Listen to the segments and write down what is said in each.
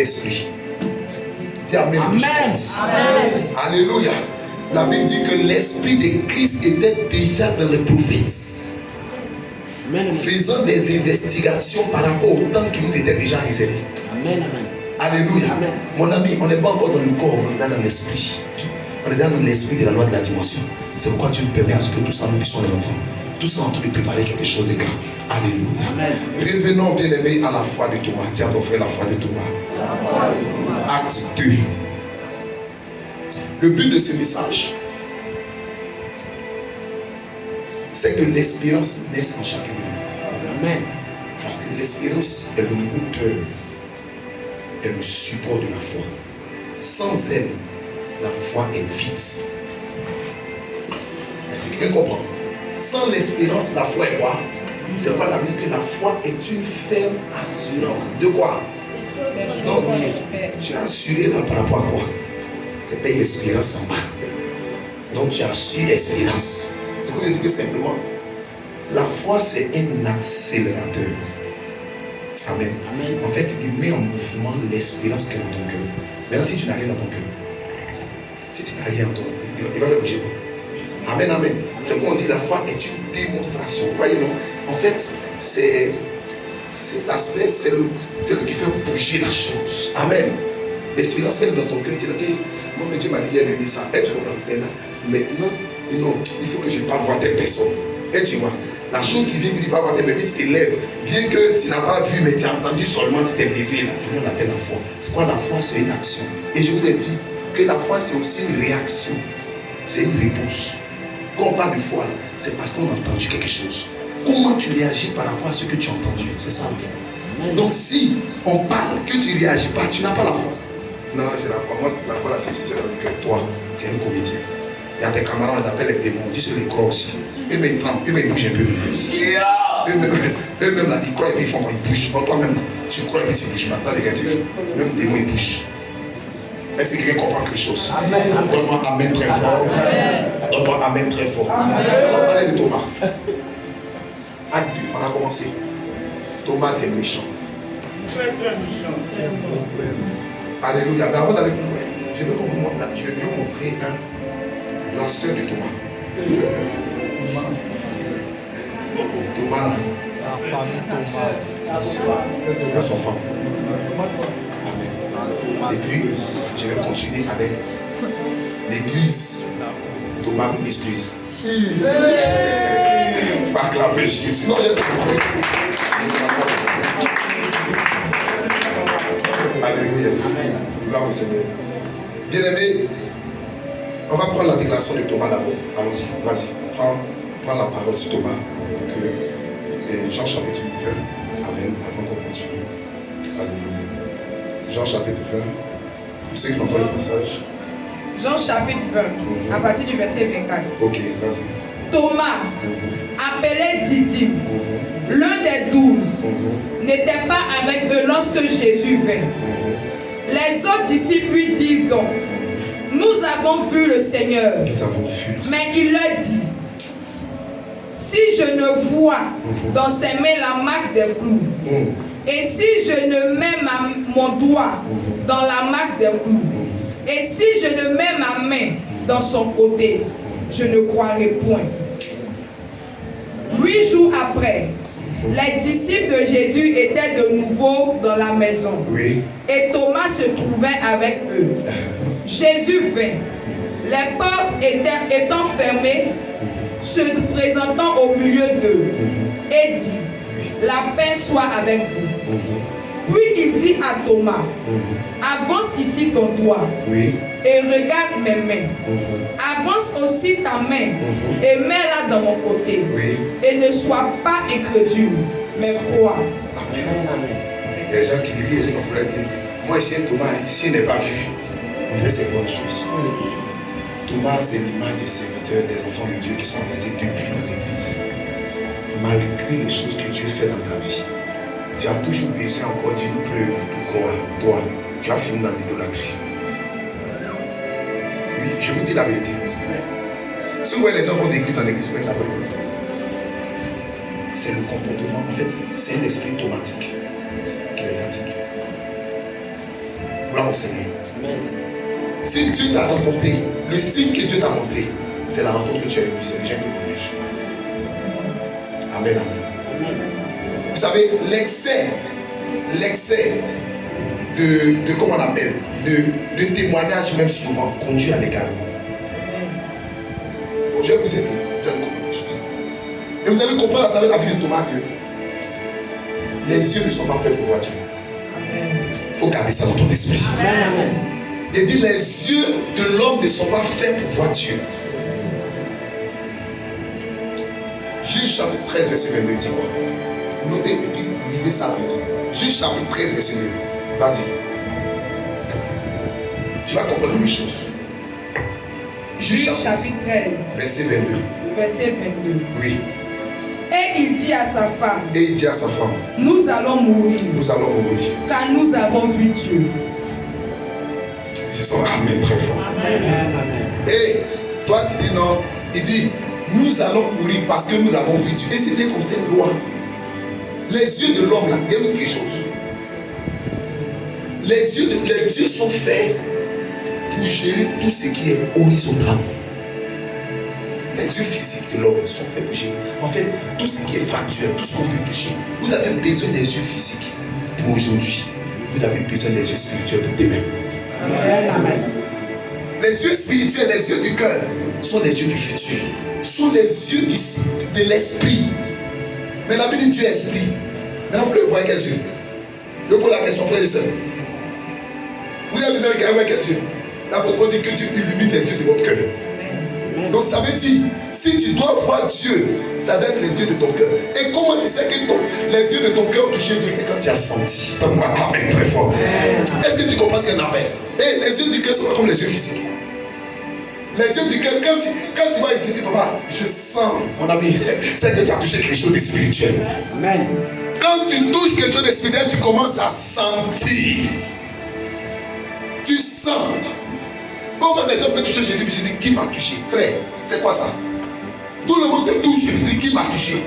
l'esprit. Dis Amen. Amen. Alléluia. La Bible dit que l'esprit de Christ était déjà dans les prophètes. Amen. Faisant des investigations par rapport au temps qui nous était déjà réservé. Amen. Alléluia. Amen. Mon ami, on n'est pas encore dans le corps, on est dans l'esprit. On est dans l'esprit de la loi de la dimension. C'est pourquoi Dieu nous permet à ce que tout ça nous puissions les entendre. Tout ça en train de préparer quelque chose de grand. Alléluia. Amen. Revenons bien aimés à la foi de Thomas. Tiens ton frère la foi de Thomas. Acte 2. Le but de ce message, c'est que l'espérance naisse en chacun de nous. Amen. Parce que l'espérance est le moteur, est le support de la foi. Sans elle, la foi est vide. Est-ce que quelqu'un comprend? Sans l'espérance, la foi est quoi? C'est quoi la Bible? Que la foi est une ferme assurance. De quoi? Donc, tu as assuré là par rapport à quoi? C'est pas espérance en bas. Donc tu as su espérance. C'est pour dire que simplement, la foi c'est un accélérateur. Amen. Amen. En fait, il met en mouvement l'espérance qui est dans ton cœur. Maintenant, si tu n'as rien dans ton cœur, si tu n'as rien dans ton cœur, il va faire bouger. Amen, amen. C'est pourquoi on dit la foi est une démonstration. Voyez-vous, en fait, c'est l'aspect, c'est le qui fait bouger la chose. Amen. L'espérance elle est dans ton cœur. Tu dis, hey, moi, Dieu m'a dit qu'il y a des ça. Et tu comprends, c'est là. Maintenant, non, il faut que je parle voir telle personne. Et tu vois, la chose qui vient, tu vas voir telle personne, tu t'élèves. Bien que tu n'as pas vu, mais tu as entendu seulement, tu t'es levé. Là, c'est ce qu'on appelle la foi. C'est quoi la foi? C'est une action. Et je vous ai dit que la foi, c'est aussi une réaction. C'est une réponse. Quand on parle de foi, c'est parce qu'on a entendu quelque chose. Comment tu réagis par rapport à ce que tu as entendu? C'est ça la foi. Donc si on parle que tu ne réagis pas, tu n'as pas la foi. Non, c'est la foi. Moi, c'est la foi là, c'est dans le cœur. Toi, tu es un comédien. Il y a des camarades, on les appelle les démons. Dis sur les croix aussi. Eux-mêmes, ils tremblent. Eux-mêmes, ils bougent un peu. Eux-mêmes, là, ils croient et puis ils font quoi? Ils bougent. Toi-même, là, tu crois et puis tu bouges. Maintenant, les gars, même les démons, ils bougent. Est-ce que quelqu'un comprend quelque chose? Donne-moi Amen très fort. Donne-moi Amen très fort. On va parler de Thomas. Acte 2, on a commencé. Thomas était méchant. Très méchant. Alléluia. Mais avant d'aller plus loin, je veux qu'on vous montre là. Je vais vous montrer la sœur de Thomas. Thomas là. Il a son femme. Amen. Et puis, je vais continuer avec l'église Thomas Ministries. Faut acclamer Jésus. Non, il y a compris. Alléluia. Gloire au Seigneur. Bien-aimé, on va prendre la déclaration de Thomas d'abord. Allons-y, vas-y. Prends la parole sur Thomas. Jean chapitre 20. Amen. Avant qu'on continue. Alléluia. Jean chapitre 20. Pour ceux qui n'ont pas le passage. Jean chapitre 20, à partir du verset 24. Ok, vas-y. Thomas, appelé Didyme, l'un des 12, n'était pas avec eux lorsque Jésus vint. Les autres disciples lui dirent donc, nous avons vu le Seigneur. Nous avons vu le Seigneur. Mais il leur dit, si je ne vois dans ses mains la marque des clous, et si je ne mets mon doigt dans la marque des clous, et si je ne mets ma main dans son côté, je ne croirai point. 8 jours après, les disciples de Jésus étaient de nouveau dans la maison. Oui. Et Thomas se trouvait avec eux. Jésus vint. Les portes étant fermées, se présentant au milieu d'eux, et dit, la paix soit avec vous. Puis il dit à Thomas, avance ici ton doigt et regarde mes mains. Avance aussi ta main et mets-la dans mon côté. Et ne sois pas incrédule, mais crois. Amen. Il y a des gens qui disent, ils comprennent. Moi, ici, Thomas, s'il n'est pas vu, on dirait que c'est bonne chose. Thomas, c'est l'image des serviteurs, des enfants de Dieu qui sont restés depuis dans l'église. Malgré les choses que Dieu fait dans ta vie, tu as toujours besoin encore d'une preuve pour quoi? Toi, tu as fini dans l'idolâtrie. Oui, je vous dis la vérité. Si vous voyez les gens vont d'église en église, ça veut dire c'est le comportement, en fait, c'est un esprit automatique qui les fatigue. Gloire au Seigneur. Si Dieu t'a rencontré, le signe que Dieu t'a montré, c'est la rencontre que tu as eue. C'est déjà un témoignage. Amen, amen. Vous savez, l'excès de comment on appelle, de témoignage même souvent conduit à l'égarement. Bon, je vais vous aider, vous allez comprendre les choses. Et vous allez comprendre à travers la vie de Thomas que les yeux ne sont pas faits pour voir Dieu. Il faut garder ça dans ton esprit. Il dit les yeux de l'homme ne sont pas faits pour voir Dieu. Juge chapitre 13, verset 22, dit quoi? Notez et puis lisez ça à la maison. Juge chapitre 13, verset 22. Vas-y. Tu vas comprendre les choses. Juge chapitre 13, verset 22. Verset 22. Oui. Et il dit à sa femme. Et il dit à sa femme. Nous allons mourir. Nous allons mourir. Car nous avons vu Dieu. Ils sont amen très fort. Et toi tu dis non. Il dit nous allons mourir parce que nous avons vu Dieu. Et c'était comme cette loi. Les yeux de l'homme là, il y a quelque chose. Les yeux sont faits pour gérer tout ce qui est horizontal. Les yeux physiques de l'homme sont faits pour gérer. En fait, tout ce qui est factuel, tout ce qu'on peut toucher. Vous avez besoin des yeux physiques pour aujourd'hui. Vous avez besoin des yeux spirituels pour demain. Amen. Les yeux spirituels, les yeux du cœur, sont les yeux du futur. Sont les yeux de l'esprit. Mais la Bible dit Dieu est esprit. Maintenant, vous le voyez quels yeux? Je pose la question, frères et sœurs. Vous avez besoin de quelqu'un avec quels yeux? L'apôtre dit que Dieu illumine les yeux de votre cœur. Donc ça veut dire, si tu dois voir Dieu, ça doit être les yeux de ton cœur. Et comment tu sais que les yeux de ton cœur ont touché Dieu? C'est quand tu as senti. Ton amen très fort. Est-ce que tu comprends ce qu'il y a un amen? Et les yeux du cœur sont pas comme les yeux physiques. Les yeux du cœur, quand tu vas ici, papa, je sens, mon ami, c'est que tu as touché quelque chose de spirituel. Amen. Quand tu touches quelque chose de spirituel, tu commences à sentir. Tu sens. Comment les gens peuvent toucher Jésus? Je dis, qui m'a touché? Frère, c'est quoi ça? Tout le monde te touche, je dis, qui m'a touché?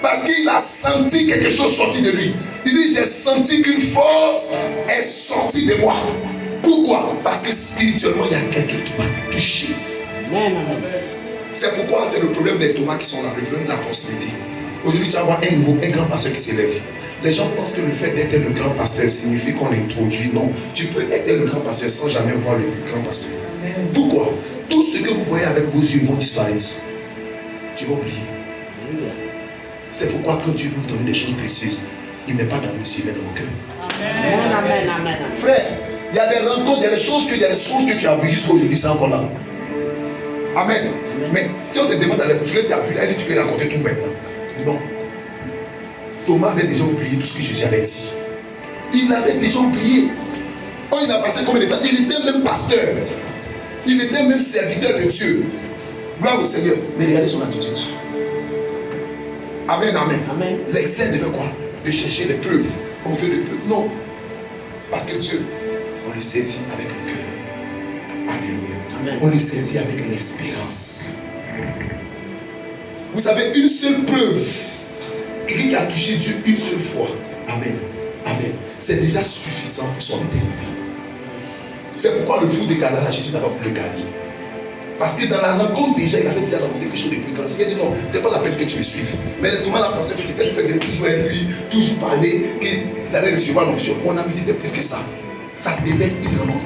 Parce qu'il a senti quelque chose sorti de lui. Il dit, j'ai senti qu'une force est sortie de moi. Pourquoi? Parce que spirituellement, il y a quelqu'un qui m'a touché. Amen. C'est pourquoi c'est le problème des Thomas qui sont là, le problème de la prospérité. Aujourd'hui, tu vas avoir un grand pasteur qui s'élève. Les gens pensent que le fait d'être le grand pasteur signifie qu'on introduit. Non, tu peux être le grand pasteur sans jamais voir le grand pasteur. Pourquoi? Tout ce que vous voyez avec vos yeux vont disparaître. Tu vas oublier. C'est pourquoi quand Dieu veut vous donner des choses précieuses, il n'est pas dans vos yeux, mais dans vos cœurs. Amen. Frère, il y a des rencontres, il y a des choses que tu as vues jusqu'à aujourd'hui, c'est encore là. Amen. Mais si on te demande dans ce que tu as vu, est-ce que tu peux raconter tout maintenant? Non. Thomas avait déjà oublié tout ce que Jésus avait dit. Il avait déjà oublié. Oh, il a passé combien de temps? Il était même pasteur. Il était même serviteur de Dieu. Gloire au Seigneur. Mais regardez son attitude. Amen. L'excès de quoi? De chercher les preuves. On veut des preuves. Non. Parce que Dieu, on le saisit avec le cœur. Alléluia. Amen. On le saisit avec l'espérance. Vous avez une seule preuve. Quelqu'un qui a touché Dieu une seule fois. Amen. C'est déjà suffisant pour son éternité. C'est pourquoi le fou de Gadara, Jésus n'a pas voulu le garder. Parce que dans la rencontre déjà, il avait déjà rencontré quelque chose de plus grand. Il a dit non, c'est pas la peine que tu me suives. Mais Thomas a pensé que c'était le fait de toujours être lui, toujours parler, qu'ils allaient recevoir l'onction. Mon ami, c'était plus que ça. Ça devait être une rencontre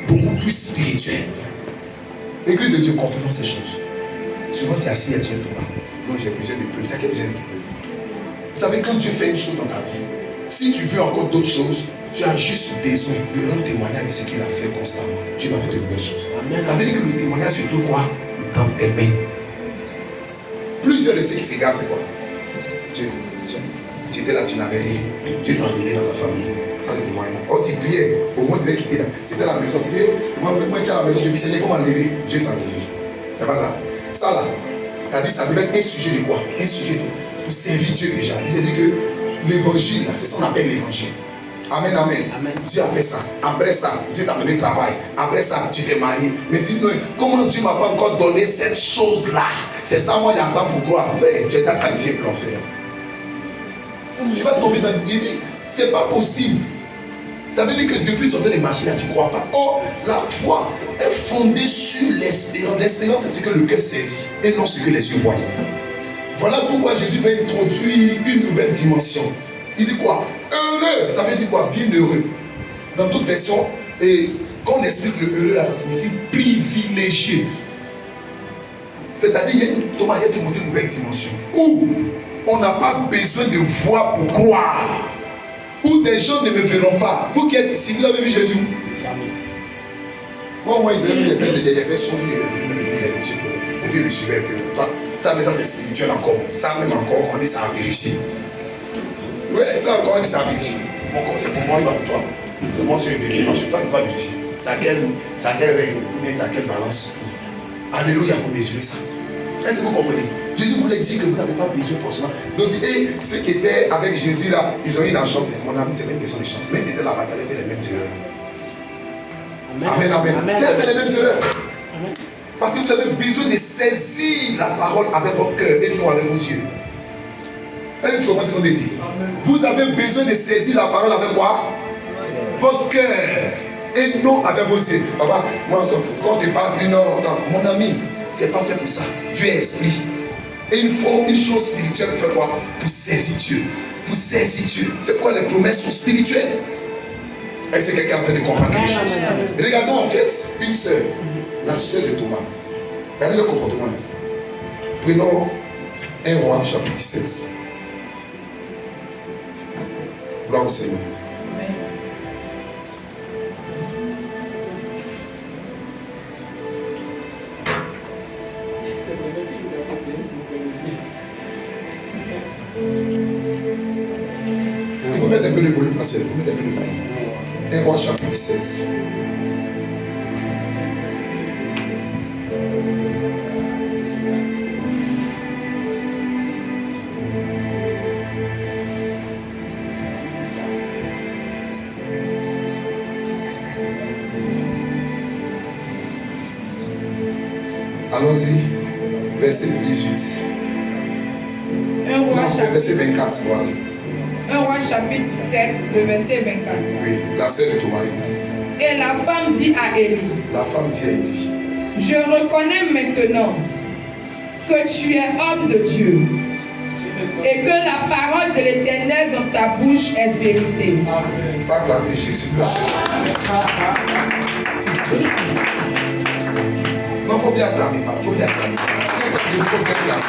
beaucoup plus spirituelle. L'église de Dieu, comprenons ces choses. Souvent tu es assis et tu dis Thomas, moi j'ai besoin de preuves. Tu as besoin de preuves. Vous savez, quand Dieu fait une chose dans ta vie, si tu veux encore d'autres choses, tu as juste besoin de rendre témoignage de ce qu'il a fait constamment. Dieu va faire de nouvelles choses. Amen. Ça veut dire que le témoignage se trouve quoi? Dans tes mains. Plusieurs de ceux qui s'égarent, c'est quoi? Tu étais là, tu n'avais rien. Dieu t'a emmené dans ta famille. Ça c'est témoignage. Oh, tu priais, au moins tu devais quitter là. Tu étais à la maison, tu disais, moi ici à la maison depuis, il faut m'enlever. Dieu t'a enlevé. C'est pas ça. Ça là, c'est-à-dire ça devait être un sujet de quoi? Un sujet pour servir Dieu déjà. C'est-à-dire que l'évangile, c'est ça qu'on appelle l'évangile. Amen. Dieu a fait ça. Après ça, Dieu t'a donné le travail. Après ça, tu t'es marié. Mais dis comment Dieu ne m'a pas encore donné cette chose-là? C'est ça, moi, j'attends pour croire faire. Tu es déjà qualifié pour l'en faire. Tu vas tomber dans l'idée. C'est pas possible. Ça veut dire que depuis que tu entends les machines là, tu ne crois pas. Or, la foi est fondée sur l'espérance. L'espérance, c'est ce que le cœur saisit et non ce que les yeux voient. Voilà pourquoi Jésus va introduire une nouvelle dimension. Il dit quoi? Heureux, ça veut dire quoi? Bienheureux. Dans toute version, et quand on explique le heureux là, ça signifie privilégié. C'est-à-dire, il y a une nouvelle dimension où on n'a pas besoin de voir pour croire. Où des gens ne me verront pas. Vous qui êtes ici, vous avez vu Jésus? Jamais. Moi, il avait songé, il avait un petit peu. Et puis il me suivait un peu. Ça, mais ça c'est spirituel encore. Ça même encore, on dit ça à vérifier. Oui, ça encore, on dit ça à vérifier. Bon, comme c'est pour moi, c'est pas pour toi. C'est moi, je vais vérifier. Je ne dois pas vérifier. C'est à quelle règle ou bien c'est à quelle balance? Alléluia pour mesurer ça. Est-ce que vous comprenez? Jésus voulait dire que vous n'avez pas besoin forcément. Donc, et ceux qui étaient avec Jésus là, ils ont eu la chance. Mon ami, c'est même une question de chance. Mais ils étaient là-bas, ils avaient fait les mêmes erreurs. Amen, amen. Ils avaient fait les mêmes erreurs. Amen. Parce que vous avez besoin de saisir la parole avec votre cœur et non avec vos yeux. Est-ce que tu comprends ce qu'on dit? Vous avez besoin de saisir la parole avec quoi? Votre cœur et non avec vos yeux. Papa, moi, quand on te parle, non, mon ami, c'est pas fait pour ça. Dieu est esprit. Et il faut une chose spirituelle pour faire quoi? Pour saisir Dieu. Pour saisir Dieu. C'est pourquoi les promesses sont spirituelles. Est-ce que quelqu'un est en train de comprendre quelque chose? Regardons en fait une sœur, la sœur de Thomas. Regardez le comportement. Prenons 1 Roi chapitre 17. Gloire au Seigneur. Il faut mettre un peu de volume, ma soeur. Il faut mettre un peu de volume. 1 Roi chapitre 17. Allons-y, verset 18. 1 Roi chapitre, verset 24, voilà. 1 Roi chapitre 17, le verset 24. Oui, la sœur de Thomas, écoutez. Et la femme dit à Élie, La femme dit à Élie, je reconnais maintenant que tu es homme de Dieu et que la parole de l'Éternel dans ta bouche est vérité. pas acclamer Jésus, la sœur. Non, il faut bien acclamer, il faut bien acclamer. Il faut bien acclamer.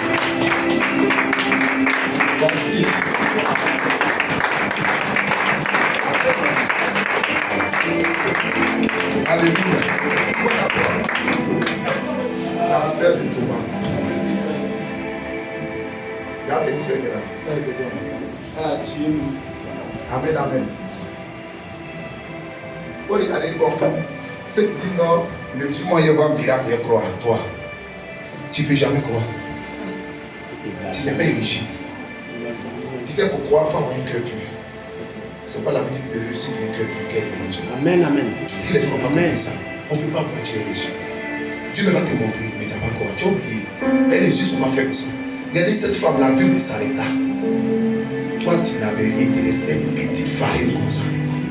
Voici. Alléluia. La sœur de Thomas. Là, c'est une sœur qui est là. Amen, amen. Il faut regarder, bon, ceux qui disent non, le musulman, il va voir un miracle et croire. Toi, tu ne peux jamais croire. Tu n'es pas éligible. Tu sais pourquoi il faut avoir un cœur pur. C'est pas la vie de Dieu qui est un cœur pur, qu'elle est Dieu. Amen, amen. Si les gens n'ont pas compris ça, on ne peut pas voir Dieu les yeux. Dieu va te montrer, mais tu n'as pas croire. Tu as oublié. Mais les yeux ne sont pas faits pour ça. Regardez cette femme, la veuve de Sarepta. Toi, tu n'avais rien, il restait une petite farine comme ça.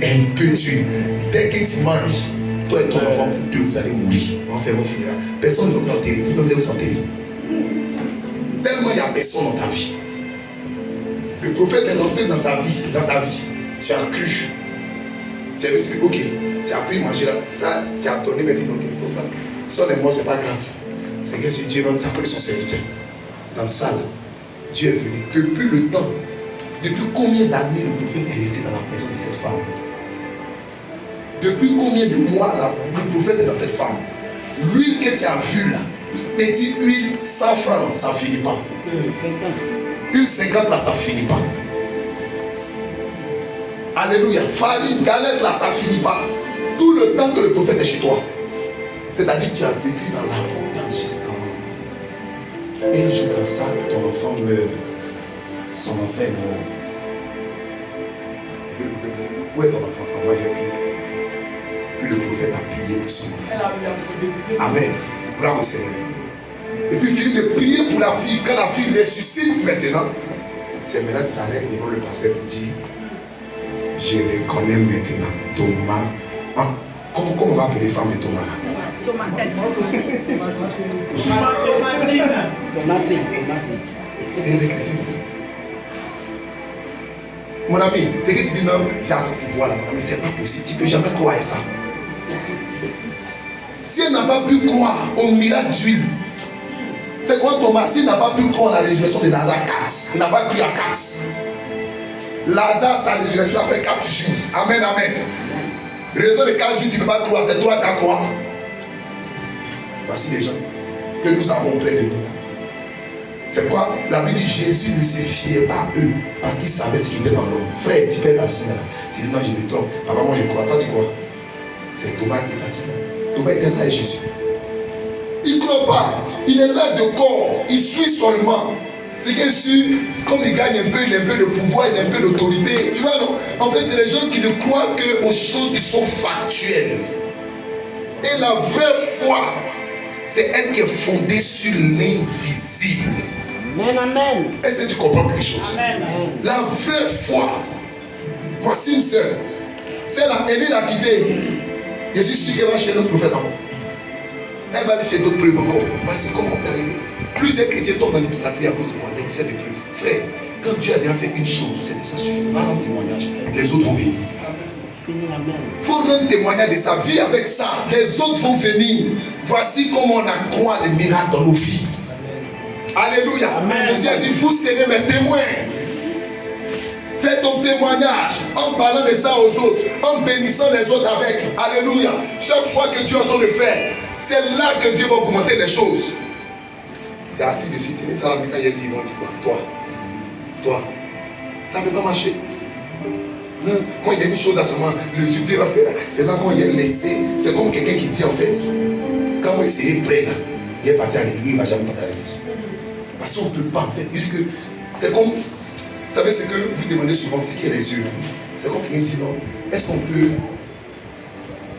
Un peu dur. Dès que tu manges, toi et ton enfant, vous deux, vous allez mourir. On va faire vos funérailles. Personne ne va vous enterrer. Vous ne vous enterrer. Tellement il n'y a personne dans ta vie. Le prophète est entré dans sa vie, dans ta vie. Tu as cru. Tu avais dit, ok, tu as pris manger là. Ça, tu as donné, mais tu as dit, ok, il faut pas. Si on est mort, ce n'est pas grave. C'est que si Dieu va nous appeler son serviteur. Dans ça, là, Dieu est venu. Depuis le temps, depuis combien d'années le prophète est resté dans la maison de cette femme? Depuis combien de mois là, le prophète est dans cette femme? L'huile que tu as vue là, petite huile, 100 francs, ça ne finit pas. Une 50 là, ça ne finit pas. Alléluia. Farine, galette là, ça ne finit pas. Tout le temps que le prophète est chez toi. C'est-à-dire que tu as vécu dans l'abondance jusqu'à un jour dans ça, ton enfant meurt. Son enfant est mort. Et le prophète dit, où est ton enfant? Envoie, j'ai prié pour ton enfant. Puis le prophète a prié pour son enfant. Amen. Gloire au Seigneur. Et puis il finit de prier pour la fille. Quand la fille ressuscite maintenant, c'est maintenant qu'il arrête devant le pasteur pour dire, Je reconnais maintenant Thomas. Ah, comment on va appeler les femmes de Thomas là? Thomasine. Et les chrétiens. Mon ami, c'est que tu dis non, j'ai un pouvoir là, mais c'est pas possible. Tu ne peux jamais croire à ça. Si elle n'a pas pu croire au miracle d'huile, c'est quoi Thomas? S'il n'a pas pu croire à la résurrection de Lazare 4, il n'a pas cru à 4. Lazare, sa résurrection a fait 4 jours. Amen, amen. Raison de 4 jours, tu ne peux pas croire, c'est toi qui as croire. Voici les gens que nous avons près de nous. C'est quoi? La Bible dit Jésus ne se fiait pas à eux parce qu'il savait ce qui était dans l'homme. Frère, tu peux être assis là. Tu dis non, je me trompe. Papa, moi je crois. Toi, tu crois? C'est Thomas qui est fatigué. Thomas était là avec Jésus. Il ne croit pas. Il est là de corps. Il suit seulement. C'est que c'est comme il gagne un peu de pouvoir, il a un peu d'autorité. Tu vois, non? En fait, c'est les gens qui ne croient qu'aux choses qui sont factuelles. Et la vraie foi, c'est elle qui est fondée sur l'invisible. Amen. Est-ce que tu comprends quelque chose? Amen. La vraie foi. Voici une sœur. Celle-là, elle l'a quittée. Je suis sûr qu'elle va chez le prophète encore. Elle va aller chez d'autres preuves encore. Voici comment c'est arrivé. Plusieurs chrétiens tombent dans l'idolâtrie à cause de moi. L'excès de preuves. Frère, quand Dieu a déjà fait une chose, c'est déjà suffisant. Va rendre témoignage. Les autres vont venir. Il faut rendre témoignage de sa vie avec ça. Les autres vont venir. Voici comment on accroît les miracles dans nos vies. Alléluia. Amen. Jésus a dit, vous serez mes témoins. C'est ton témoignage. En parlant de ça aux autres. En bénissant les autres avec. Alléluia. Chaque fois que tu es en train de faire, c'est là que Dieu va augmenter les choses. Tu es assis dessus. Ça, quand il a dit, bon, toi. Ça ne peut pas marcher. Non, moi, il y a une chose à ce moment, le Dieu va faire. C'est là qu'on y a laissé. C'est comme quelqu'un qui dit en fait, quand moi il serait prêt là, il est parti à l'église, il ne va jamais partir à l'église. Parce qu'on ne peut pas en fait. Il dit que c'est comme, vous savez ce que vous demandez souvent, c'est qui est les yeux là. C'est comme quelqu'un dit non. Est-ce qu'on peut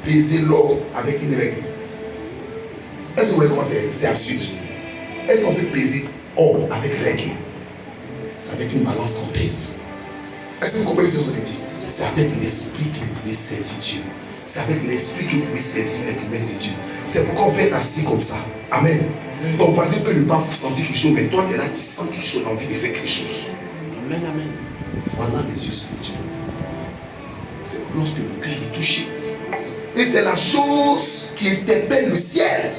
peser l'or avec une règle? Est-ce que vous voyez comment c'est absurde? Est-ce qu'on peut peser or avec règle? C'est avec une balance qu'on pèse. Est-ce que vous comprenez ce que je dis? C'est avec l'esprit que vous pouvez saisir Dieu. C'est avec l'esprit que vous pouvez saisir les promesses de Dieu. C'est pourquoi on peut être assis comme ça. Amen. Ton voisin peut ne pas sentir quelque chose, mais toi tu es là, tu sens quelque chose, tu as envie de faire quelque chose. Amen, amen. Voilà les yeux spirituels. C'est lorsque le cœur est touché. Et c'est la chose qui interpelle le ciel.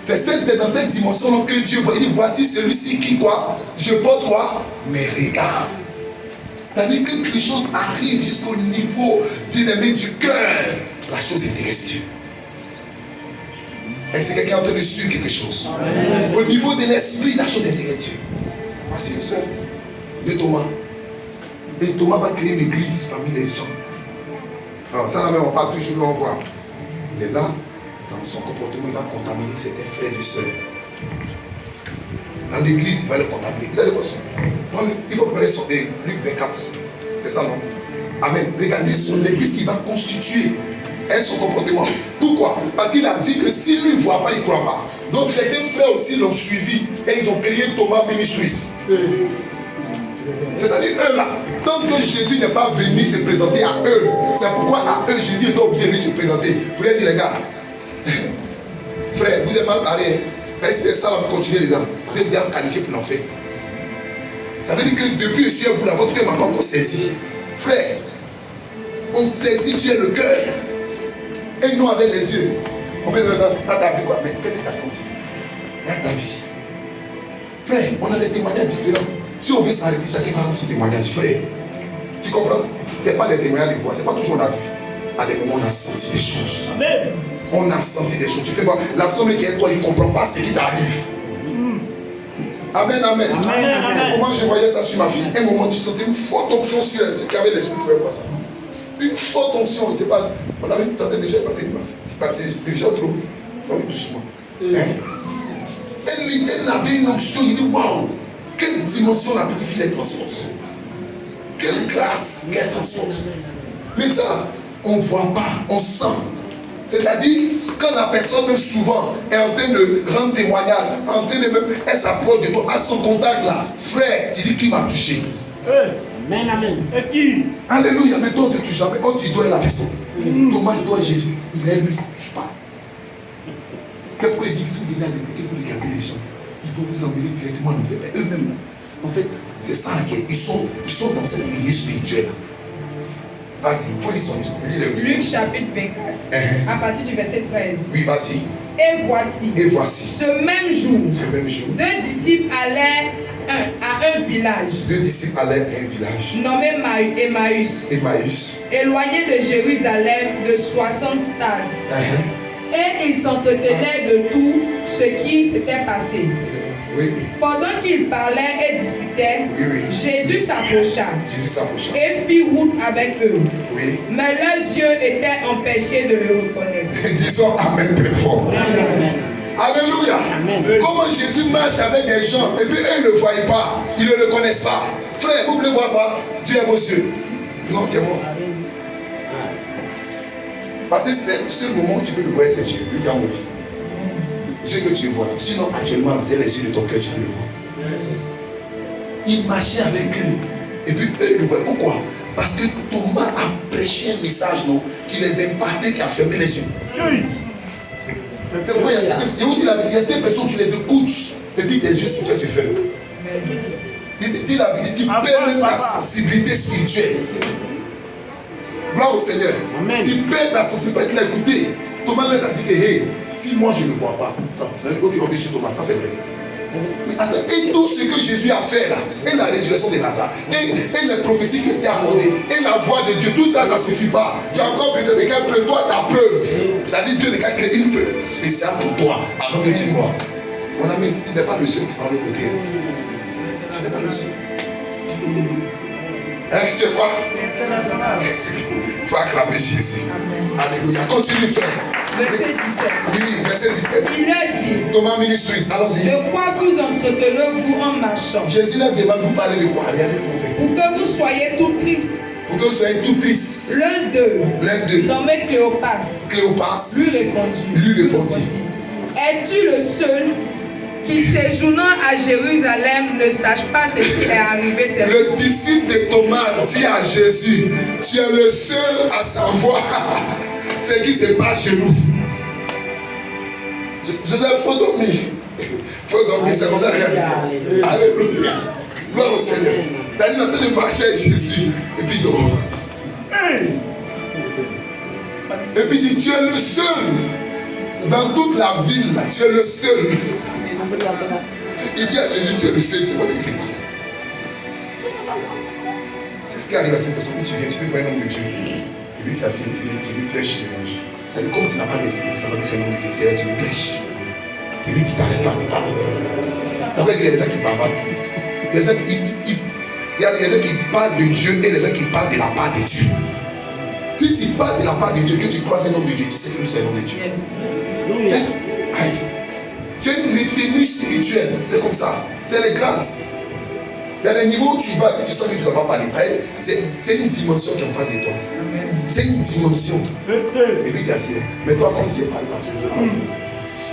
C'est dans cette dimension que Dieu voit. Il dit, voici celui-ci qui quoi? Je porte quoi? Mes regards. C'est-à-dire que quelque chose arrive jusqu'au niveau bien-aimé du cœur. La chose intéresse Dieu. Est-ce que quelqu'un est en train de suivre quelque chose? Amen. Au niveau de l'esprit, la chose intéresse Dieu. Voici une soeur de Thomas. Et Thomas va créer une église parmi les gens. Alors ça là même on parle toujours de l'envoi. Il est là, dans son comportement, il va contaminer certains frères et sœurs. Dans l'église, il va les contaminer. Vous allez voir ça. Il faut préparer son Luc 24. C'est ça, non? Amen. Regardez son église qu'il va constituer. Et son comportement. Pourquoi? Parce qu'il a dit que s'il ne lui voit pas, il ne croit pas. Donc certains frères aussi l'ont suivi. Et ils ont créé Thomas Ministries. C'est-à-dire eux là. Tant que Jésus n'est pas venu se présenter à eux, c'est pourquoi à eux, Jésus est obligé de lui se présenter. Pour lui dire, les gars, frère, vous êtes mal parlé. Mais si c'est ça, là, vous continuez dedans. Vous êtes bien qualifié pour l'enfer. Ça veut dire que depuis le ciel, vous l'avez votre cœur m'a pas encore saisi. Frère, on saisit, tu es le cœur. Et nous avec les yeux. On peut dire, là, ta vie quoi? Mais qu'est-ce que tu as senti? Là, ta vie. Frère, on a des témoignages différents. Si on veut s'arrêter, chacun va rendre son témoignage. Frère, tu comprends? Ce n'est pas des témoignages de voix, ce n'est pas toujours on a vu. À des moments, on a senti des choses. Amen. On a senti des choses. Tu peux voir, la personne qui est toi, il ne comprend pas ce qui t'arrive. Amen, amen. Amen, amen. Comment je voyais ça sur ma fille? Un moment, tu sentais une forte onction sur elle. C'est qu'avec l'esprit, tu pouvais voir ça. Une forte onction, c'est pas. On avait tenté déjà de battre ma fille. Tu battais déjà trop. Il faut aller doucement. Hein? Elle avait une onction, il dit waouh! Quelle dimension la petite fille elle transporte. Quelle grâce qu'elle transporte. Mais ça, on ne voit pas, on sent. C'est-à-dire, quand la personne, même souvent, est en train de rendre témoignage, en train de même, elle s'approche de toi, à son contact là, frère, tu dis qui m'a touché. Amen, amen. Et qui? Alléluia. Mais toi, on ne te touche jamais. On tu dois la personne. Thomas, toi, Jésus, il est lui, il ne touche pas. C'est pourquoi il dit, si vous venez à l'écouter, vous regardez les gens. Ils vont vous emmener directement à l'enfer. Mais eux-mêmes, en fait, c'est ça laquelle. Ils sont dans cette lignée spirituelle. Vas-y, il faut lire son histoire. Luc chapitre 24, à partir du verset 13. Oui, vas-y. Et voici, ce même jour, deux disciples allèrent à un village. Deux disciples allèrent à un village nommé Emmaüs, éloigné de Jérusalem de 60 stades. Et ils s'entretenaient de tout ce qui s'était passé. Oui. Pendant qu'ils parlaient et discutaient, Jésus s'approcha et fit route avec eux. Oui. Mais leurs yeux étaient empêchés de le reconnaître. Disons Amen très fort. Amen. Alléluia. Amen. Comment Jésus marche avec des gens et puis eux ils ne le voient pas, ils ne le reconnaissent pas. Frère, vous ne le voyez pas, Dieu est vos yeux. Non, tu es mort. Parce que c'est le seul moment où tu peux le voir, c'est Dieu. Lui t'a envoyé. Dieu que tu vois. Sinon, actuellement, c'est les yeux de ton cœur, tu peux le voir. Il marchait avec eux. Et puis eux, ils le voient. Pourquoi? Parce que Thomas a prêché un message, non, qui les impactait, qui a fermé les yeux. C'est pourquoi il y a certaines personnes, tu les écoutes, et puis tes yeux spirituels se ferment. Dis la vérité, tu perds même ta sensibilité spirituelle. Gloire au Seigneur. Amen. Tu perds ta sensibilité, tu l'as écouté. Thomas l'a dit que, hey, si moi je ne le vois pas, ok, on dit sur Thomas, ça c'est vrai. Mais attends, et tout ce que Jésus a fait là, et la résurrection de Lazare, et les prophéties qui étaient accordées, et la voix de Dieu, tout ça, ça ne suffit pas. Tu as encore besoin de quelqu'un, prends-toi ta preuve. C'est-à-dire Dieu n'a qu'à créer une preuve spéciale pour toi, avant que tu crois. Mon ami, tu n'es pas le seul qui s'en va de côté. Tu n'es pas le seul. Hein, tu es quoi? Il faut acclamer Jésus. Alléluia. Continue, frère. Verset 17. Oui, verset 17. Il leur dit, Thomas Ministries, allons-y. de quoi vous entretenez-vous en marchant? Jésus leur demande, vous parlez de quoi? Regardez ce que vous faites. Pour que vous soyez tout tristes. Pour que vous soyez tout tristes. L'un d'eux, nommé Cléopas, lui répondit, es-tu le seul qui, séjournant à Jérusalem, ne sache pas ce qui est arrivé? Le disciple de Thomas dit à Jésus, tu es le seul à savoir ce qui se passe chez nous. Joseph, faut dormir. Faut dormir, c'est comme ça. Alléluia. Gloire au Seigneur. Daniel est en train de marcher avec Jésus. Et puis il dort. Et puis il dit, tu es le seul. Dans toute la ville, là, tu es le seul. Il dit à Jésus, tu es le seul. C'est quoi ce qui se passe? C'est ce qui arrive à cette personne où tu viens, tu peux voir un homme de Dieu. Et puis tu es assis, tu lui prêches l'évangile. Comme tu n'as pas d'esprit pour savoir que c'est un homme de Dieu, tu lui prêches. Et puis tu t'arrêtes pas, tu parles. Vous voyez qu'il y a des gens qui parlent. Il y a des gens qui parlent de Dieu et des gens qui parlent de la part de Dieu. Si tu parles de la part de Dieu, que tu croises un homme de Dieu, tu sais que c'est un homme de Dieu. Tu as une retenue spirituelle, c'est comme ça. C'est les grades. Il y a des niveaux où tu vas et tu sens que tu ne dois pas parler. C'est une dimension qui est en face de toi. C'est une dimension. Et puis tu es assis. Mais toi, comme tu es parlé par toi,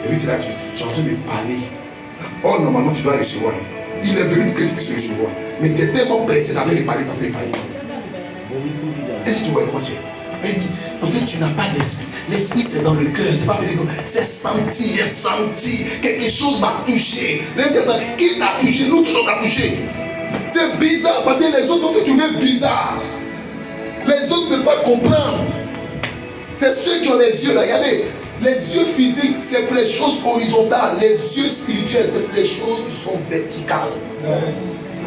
et puis tu es là, tu es en train de parler. Oh, normalement, tu dois recevoir. Il est venu pour que tu puisses recevoir. Mais tu es tellement pressé d'arrêter de parler, tu es en train de parler. Et si tu vois comment tu es? Il dit, en fait, tu n'as pas l'esprit. L'esprit, c'est dans le cœur. C'est pas fait de c'est senti. J'ai senti. Quelque chose m'a touché. Qui t'a touché? Nous tous on t'a touché. C'est bizarre parce que les autres vont te trouver bizarre. Les autres ne peuvent pas comprendre. C'est ceux qui ont les yeux là. Regardez, les yeux physiques, c'est pour les choses horizontales. Les yeux spirituels, c'est pour les choses qui sont verticales.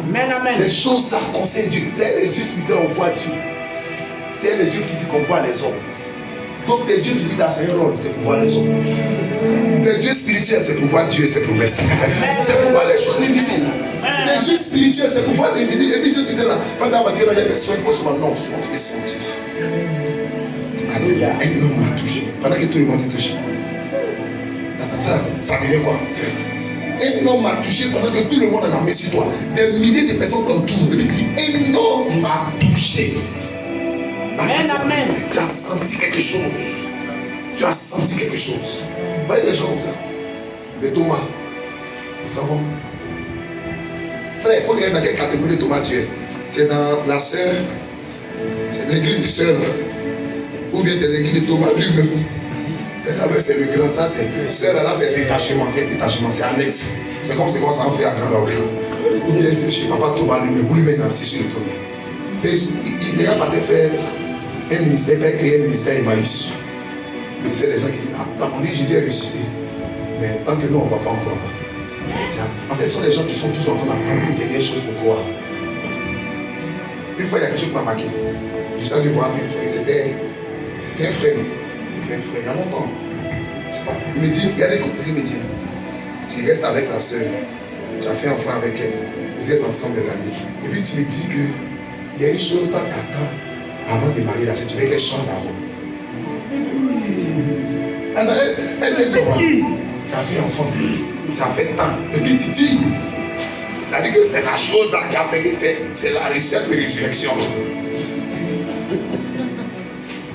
Amen, amen. Les choses, ça concerne Dieu. C'est les yeux spirituels, on voit Dieu. C'est les yeux physiques, on voit les hommes. Donc, tes yeux physiques, là, c'est un rôle, c'est pour voir les hommes. Les yeux spirituels, c'est pour voir Dieu et ses promesses. C'est pour voir les choses invisibles. Les yeux spirituels, c'est pour voir l'invisible. Et puis, ce là, pendant la bataille, il faut souvent, non, souvent, tu peux sentir. Alléluia. Un homme m'a touché. Pendant que tout le monde est touché. Ça devient quoi, frère? Un homme m'a touché pendant que tout le monde en a mis sur toi. Des milliers de personnes t'entourent. Un homme m'a touché. Amen, amen. Tu as senti quelque chose. Tu as senti quelque chose. Vous voyez des gens comme ça. Mais Thomas, nous savons. Frère, il faut regarder dans quelle catégorie de Thomas tu es. C'est dans la sœur, c'est l'église du sœur, ou bien c'est l'église de Thomas lui-même. Là, c'est le grand, ça, c'est sœur, là, c'est détachement, c'est annexe. C'est comme c'est qu'on s'en fait à Grand Laurent. Ou bien chez papa Thomas lui-même, vous lui-même assis sur le trône. Et il n'a pas de faire un ministère, il peut créer un ministère Emmaüs. Mais c'est les gens qui disent, ah, on dit Jésus est ressuscité. Mais tant que nous, on ne va pas encore. En fait, ce sont les gens qui sont toujours en train d'attendre une dernière chose pour croire. Une fois, il y a quelque chose qui m'a marqué. Je suis allé voir un frère, c'est un frère. C'est un frère, il y a longtemps. Pas, il me dit, regardez, écoute, il me dit, tu restes avec la soeur, tu as fait enfant avec elle, vous êtes ensemble des années. Et puis tu me dis qu'il y a une chose, toi qui attends avant de marier la soeur, tu veux qu'elle change d'abord. Elle est qui? Tu as fait enfant, tu as fait tant. Et puis tu dis, ça dit que c'est la chose là qui a fait que c'est la recette de résurrection.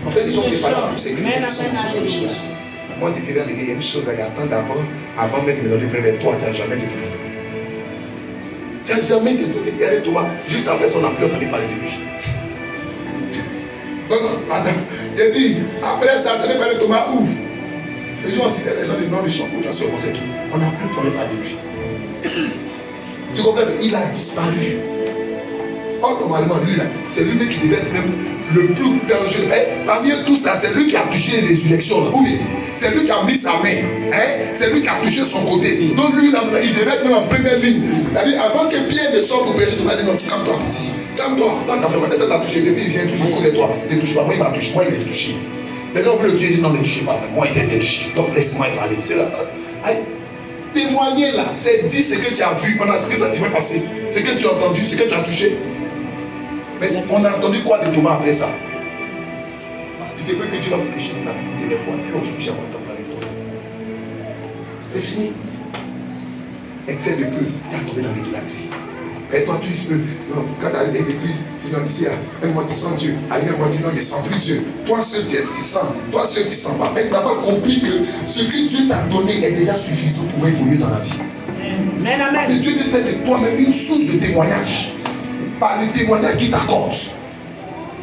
En fait, ils sont préparés pour ces critiques, ils sont des choses. Moi, depuis là, il y a une chose à y attendre d'abord, avant de me donner vers toi, tu n'as jamais te donné. Tu n'as jamais te donné. Regardez Thomas, juste après son appel, on avait parlé de lui. Non, Adam, il a dit, après ça, on avait parlé de Thomas où? Les gens citaient les gens du nom du champ, on a commencé tout. On n'a plus parlé de lui. Tu comprends? Il a disparu. Or, normalement, lui là, c'est lui qui devait être même le plus dangereux. Parmi eux tous là, c'est lui qui a touché les résurrections. Oui, c'est lui qui a mis sa main. C'est lui qui a touché son côté. Donc lui, là, il devait être même en première ligne. C'est-à-dire, avant que Pierre ne sorte pour prêcher, tu m'as dit non, calme-toi, petit. Calme-toi. Quand tu as fait quoi? Tu as touché. Depuis, il vient toujours causer toi. Ne touche pas. Moi, il m'a touché. Moi, il m'a touché. Les gens veulent le tuer. Il dit non, ne touchez pas. Moi, il t'a touché. Donc, laisse-moi parler. C'est là. Témoigner là, c'est dire ce que tu as vu. On a ce que ça t'est passé. Ce que tu as entendu, ce que tu as touché. Mais on a entendu quoi de Thomas après ça? Il se peut que Dieu l'a fait pécher la dernière fois. Et aujourd'hui, j'ai entendu parler de toi. C'est fini. Excès de peu, tu as tombé dans l'idolâtrie. Et toi, tu peux. Non, quand tu arrives dans l'église, tu dis non, ici, moi, tu sens Dieu. Arrive, moi, tu dis non, je ne sens plus Dieu. Toi, seul, tu sens. Toi, seul, tu ne sens pas. Mais tu n'as pas compris que ce que Dieu t'a donné est déjà suffisant pour évoluer dans la vie. Amen, amen. Parce que Dieu te fait de toi-même une source de témoignage. Par les témoignages qu'il t'accorde.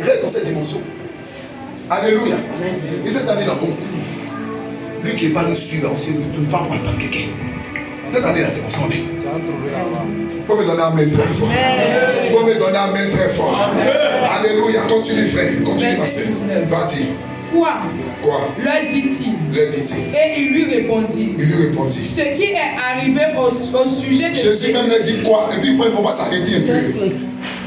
Reste dans cette dimension. Alléluia. Et cette année-là, lui qui n'est pas dessus, là, on sait ne pas attendre quelqu'un. Cette année-là, c'est pour ça. Il faut me donner un main très fort. Il faut me donner un main très fort. Alléluia. Continue, frère. Continue, pasteur. Vas-y. Quoi? Leur dit-il. Et il lui répondit. Ce qui est arrivé au sujet de Jésus même leur dit quoi? Et puis il ne faut pas s'arrêter un peu.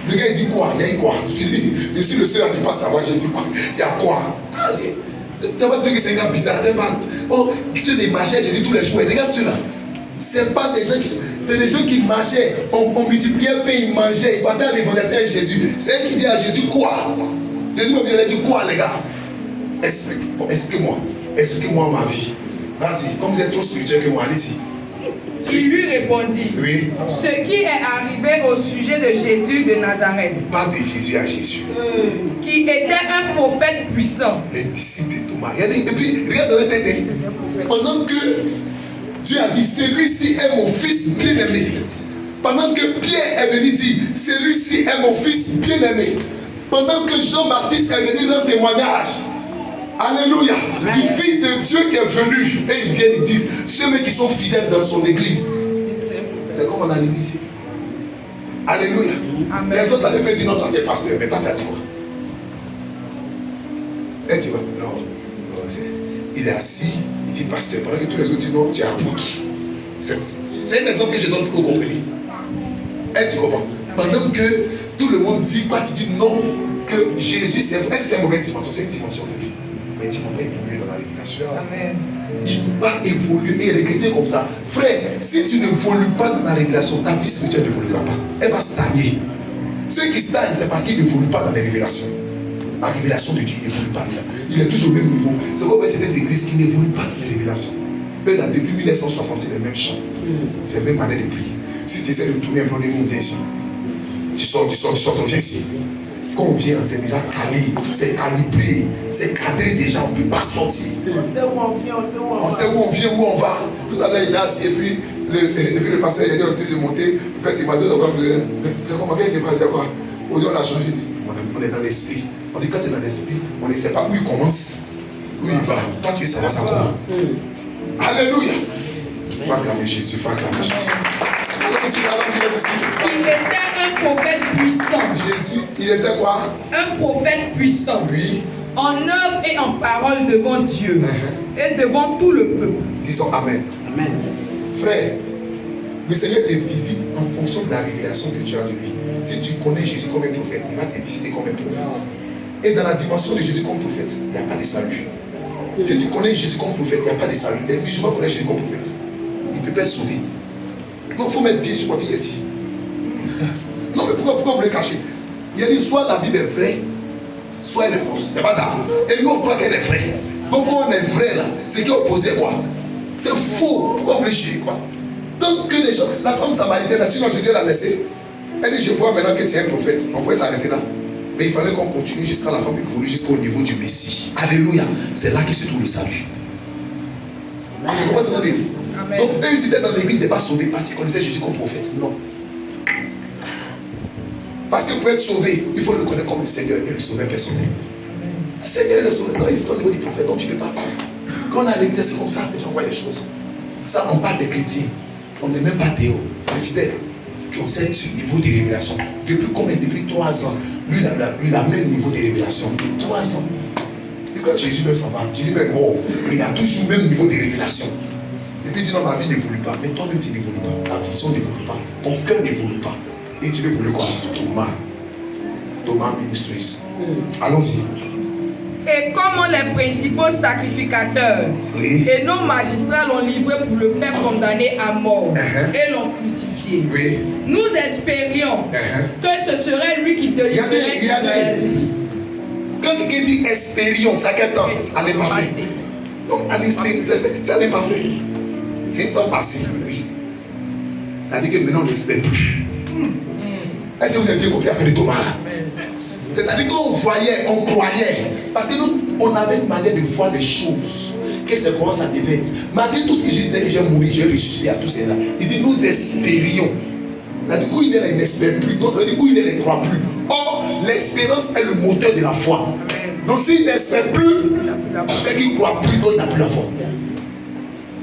Le gars il dit quoi? Il y a quoi? Je suis le seul à ne pas savoir. J'ai dit quoi? Il y a quoi? Tu vas dire que c'est un gars bizarre. Oh, ceux des marchés, Jésus tous les jours. Regarde ceux-là. C'est pas des gens qui. C'est des gens qui marchaient. On multipliait, ils mangeaient. Ils partaient à l'évangélisation avec Jésus. C'est elle qui dit à Jésus quoi? Jésus me dit quoi, les gars? Explique-moi. Expliquez-moi ma vie. Vas-y, comme vous êtes trop spirituel que moi, allez-y. Il lui répondit. Oui. Ce qui est arrivé au sujet de Jésus de Nazareth. Il parle de Jésus à Jésus. Qui était un prophète puissant. Les disciples de Thomas. Et puis, regarde dans le tête. Pendant que Dieu a dit, celui-ci est mon fils bien-aimé. Pendant que Pierre est venu dire, celui-ci est mon fils bien-aimé. Pendant que Jean-Baptiste est venu dans le témoignage. Alléluia. Du fils de Dieu qui est venu. Et ils viennent et disent, ceux qui sont fidèles dans son église. C'est comme on a l'église ici. Alléluia. Amen. Les autres, ils peuvent dire, non, toi tu es pasteur, mais toi tu as dit quoi? Et tu vois, non, il est assis, il dit pasteur, pendant que tous les autres disent, non, tu es apôtre. C'est un exemple que je donne pour que vous compreniez. Et tu comprends? Pendant que tout le monde dit, toi tu dis non, que Jésus, c'est une mauvaise dimension, c'est une dimension de vie. Mais tu ne peux pas évoluer dans la révélation. Amen. Il ne peut pas évoluer. Et il y a des chrétiens comme ça. Frère, si tu ne évolues pas dans la révélation, ta vie spirituelle n'évoluera pas. Elle va stagner. Ceux qui stagnent, c'est parce qu'ils n'évoluent pas dans les révélations. La révélation de Dieu, il n'évolue pas. Il est toujours au même niveau. C'est pourquoi c'est des églises qui n'évoluent pas dans les révélations. Eux, là, depuis 1960, c'est les mêmes chants. C'est la même année de prix. Si tu essaies de tourner un peu les mots, viens ici. Tu sors, viens ici. Quand on vient, c'est déjà calé, c'est calibré, c'est cadré déjà, on ne peut pas sortir. On sait où on vient, où on va. Tout à l'heure, il est assis, et puis le pasteur, il a dit on de monter, en fait, il m'a dit, c'est comment, qu'est-ce qui s'est passé quoi? Aujourd'hui, on a changé, on est dans l'esprit. On dit quand tu es dans l'esprit, on ne sait pas où il commence, où il va. Toi, tu veux savoir ça comment. Alléluia. Faut acclamer Jésus, faut acclamer Jésus. Il était un prophète puissant. Jésus, il était quoi? Un prophète puissant. Oui. En œuvre et en parole devant Dieu et devant tout le peuple. Disons Amen. Amen. Frère, le Seigneur te visite en fonction de la révélation que tu as de lui. Si tu connais Jésus comme un prophète, il va te visiter comme un prophète. Et dans la dimension de Jésus comme prophète, il n'y a pas de salut. Si tu connais Jésus comme prophète, il n'y a pas de salut. Les musulmans connaissent Jésus comme prophète. Il ne peut pas être sauvé. Non, il faut mettre pied sur quoi il dit. Non, mais pourquoi vous le cachez? Il a dit soit la Bible est vraie, soit elle est fausse. C'est pas ça. Et nous, on croit qu'elle est vraie. Donc, quand on est vrai là, c'est qui est opposé quoi? C'est faux. Pourquoi vous réfléchissez quoi? Donc, que les gens, la femme samaritaine, sinon je vais la laisser. Elle dit, je vois maintenant que tu es un prophète. On pourrait s'arrêter là. Mais il fallait qu'on continue jusqu'à la femme évolue jusqu'au niveau du Messie. Alléluia. C'est là qu'il se trouve le salut. C'est comment ça veut dire? Amen. Donc, eux, ils étaient dans l'église, ils n'étaient pas sauvés parce qu'ils connaissaient Jésus comme prophète. Non. Parce que pour être sauvé, il faut le connaître comme le Seigneur et le sauveur personnel. Le Seigneur est le sauveur. Non, ils étaient au niveau du prophète, donc tu ne peux pas parler. Quand on est à l'église, c'est comme ça, les gens voient les choses. Ça, on parle des chrétiens. On n'est même pas théo, les fidèles qui ont ce niveau de révélation. Depuis combien? Depuis 3 ans. Lui, il a le même niveau de révélation. 3 ans. Et quand Jésus même s'en va, Jésus même, oh, il a toujours le même niveau de révélation. Et puis il dit non, ma vie n'évolue pas. Mais toi-même, tu n'évolues pas. Ta vision n'évolue pas. Ton cœur n'évolue pas. Et tu veux évoluer quoi? Thomas Ministries. Allons-y. Et comment les principaux sacrificateurs et nos magistrats l'ont livré pour le faire condamner à mort et l'ont crucifié, nous espérions que ce serait lui qui délivrerait Israël. Quand quelqu'un dit espérions, c'est à quel temps? À l'imparfait. Donc, à l'espérance, ça n'est pas fait. C'est un temps passé. Ça veut dire que maintenant on n'espère plus. Est-ce que vous avez bien compris l'affaire de Thomas là? C'est-à-dire qu'on voyait, on croyait. Parce que nous, on avait une manière de voir les choses. Que c'est comment ça devait être. Malgré tout ce que je disais que j'ai mouru, j'ai ressuscité à tous ces là. Il dit nous espérions. C'est-à-dire où il est là, il n'espère plus. Donc ça veut dire où il est, il ne croit plus. Or, l'espérance est le moteur de la foi. Donc s'il n'espère plus, c'est qu'il ne croit plus, donc il n'a plus la foi.